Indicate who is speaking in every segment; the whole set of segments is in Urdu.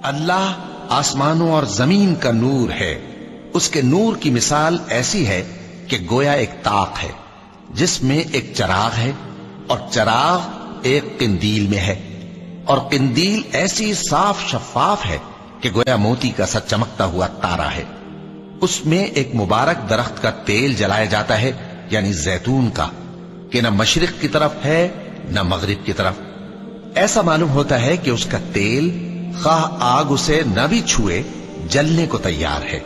Speaker 1: اللہ آسمانوں اور زمین کا نور ہے. اس کے نور کی مثال ایسی ہے کہ گویا ایک طاق ہے جس میں ایک چراغ ہے، اور چراغ ایک قندیل میں ہے، اور قندیل ایسی صاف شفاف ہے کہ گویا موتی کا سا چمکتا ہوا تارا ہے. اس میں ایک مبارک درخت کا تیل جلایا جاتا ہے، یعنی زیتون کا، کہ نہ مشرق کی طرف ہے نہ مغرب کی طرف. ایسا معلوم ہوتا ہے کہ اس کا تیل خواہ آگ اسے نہ بھی چھوئے جلنے کو تیار ہے.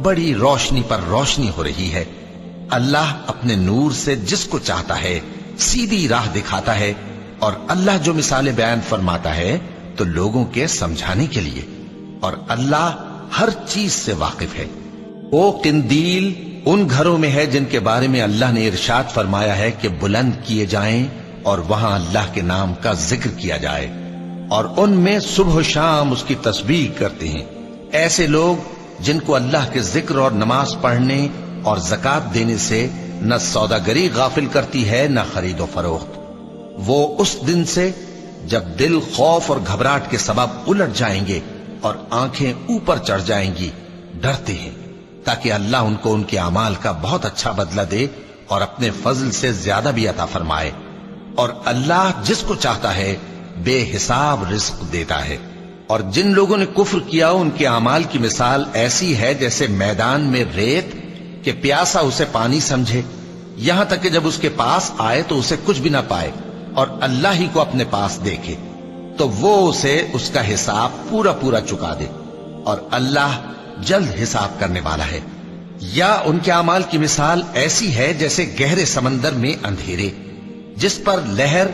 Speaker 1: بڑی روشنی پر روشنی ہو رہی ہے. اللہ اپنے نور سے جس کو چاہتا ہے سیدھی راہ دکھاتا ہے، اور اللہ جو مثالیں بیان فرماتا ہے تو لوگوں کے سمجھانے کے لیے، اور اللہ ہر چیز سے واقف ہے. وہ قندیل ان گھروں میں ہے جن کے بارے میں اللہ نے ارشاد فرمایا ہے کہ بلند کیے جائیں اور وہاں اللہ کے نام کا ذکر کیا جائے، اور ان میں صبح و شام اس کی تسبیح کرتے ہیں. ایسے لوگ جن کو اللہ کے ذکر اور نماز پڑھنے اور زکوٰۃ دینے سے نہ سوداگری غافل کرتی ہے نہ خرید و فروخت. وہ اس دن سے جب دل خوف اور گھبراہٹ کے سبب الٹ جائیں گے اور آنکھیں اوپر چڑھ جائیں گی ڈرتے ہیں، تاکہ اللہ ان کو ان کے اعمال کا بہت اچھا بدلہ دے اور اپنے فضل سے زیادہ بھی عطا فرمائے. اور اللہ جس کو چاہتا ہے بے حساب رزق دیتا ہے. اور جن لوگوں نے کفر کیا ان کے اعمال کی مثال ایسی ہے جیسے میدان میں ریت کہ پیاسا اسے پانی سمجھے، یہاں تک کہ جب اس کے پاس آئے تو اسے کچھ بھی نہ پائے، اور اللہ ہی کو اپنے پاس دیکھے تو وہ اسے اس کا حساب پورا پورا چکا دے، اور اللہ جلد حساب کرنے والا ہے. یا ان کے اعمال کی مثال ایسی ہے جیسے گہرے سمندر میں اندھیرے جس پر لہر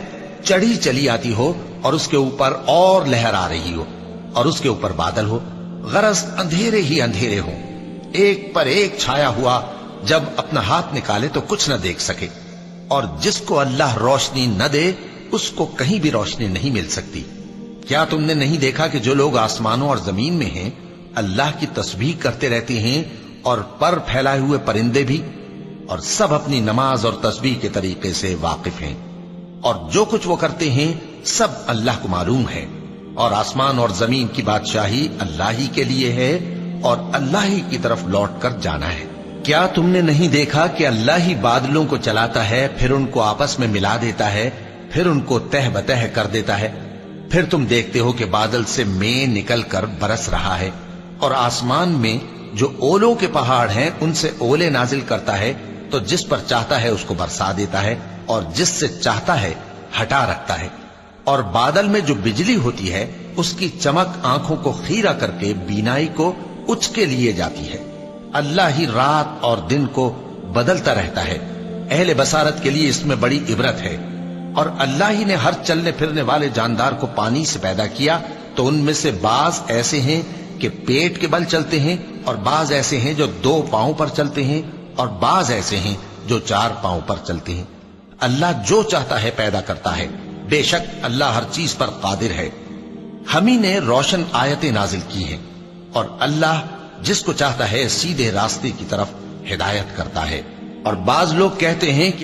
Speaker 1: چڑھی چلی آتی ہو اور اس کے اوپر اور لہر آ رہی ہو، اور اس کے اوپر بادل ہو، غرض اندھیرے ہی اندھیرے ہوں، ایک پر ایک چھایا ہوا، جب اپنا ہاتھ نکالے تو کچھ نہ دیکھ سکے. اور جس کو اللہ روشنی نہ دے اس کو کہیں بھی روشنی نہیں مل سکتی. کیا تم نے نہیں دیکھا کہ جو لوگ آسمانوں اور زمین میں ہیں اللہ کی تسبیح کرتے رہتے ہیں، اور پر پھیلائے ہوئے پرندے بھی، اور سب اپنی نماز اور تسبیح کے طریقے سے واقف ہیں، اور جو کچھ وہ کرتے ہیں سب اللہ کو معلوم ہے. اور آسمان اور زمین کی بادشاہی اللہ ہی کے لیے ہے، اور اللہ ہی کی طرف لوٹ کر جانا ہے. کیا تم نے نہیں دیکھا کہ اللہ ہی بادلوں کو چلاتا ہے، پھر ان کو آپس میں ملا دیتا ہے، پھر ان کو تہ بتہ کر دیتا ہے، پھر تم دیکھتے ہو کہ بادل سے مے نکل کر برس رہا ہے، اور آسمان میں جو اولوں کے پہاڑ ہیں ان سے اولے نازل کرتا ہے، تو جس پر چاہتا ہے اس کو برسا دیتا ہے، اور جس سے چاہتا ہے ہٹا رکھتا ہے. اور بادل میں جو بجلی ہوتی ہے اس کی چمک آنکھوں کو خیرہ کر کے بینائی کو اچکے لیے جاتی ہے. اللہ ہی رات اور دن کو بدلتا رہتا ہے. اہل بصارت کے لیے اس میں بڑی عبرت ہے. اور اللہ ہی نے ہر چلنے پھرنے والے جاندار کو پانی سے پیدا کیا، تو ان میں سے بعض ایسے ہیں کہ پیٹ کے بل چلتے ہیں، اور بعض ایسے ہیں جو 2 پاؤں پر چلتے ہیں، اور بعض ایسے ہیں جو 4 پاؤں پر چلتے ہیں. اللہ جو چاہتا ہے پیدا کرتا ہے. بے شک اللہ ہر چیز پر قادر ہے. ہم ہی نے روشن آیتیں نازل کی ہیں، اور اللہ جس کو چاہتا ہے سیدھے راستے کی طرف ہدایت کرتا ہے. اور بعض لوگ کہتے ہیں کہ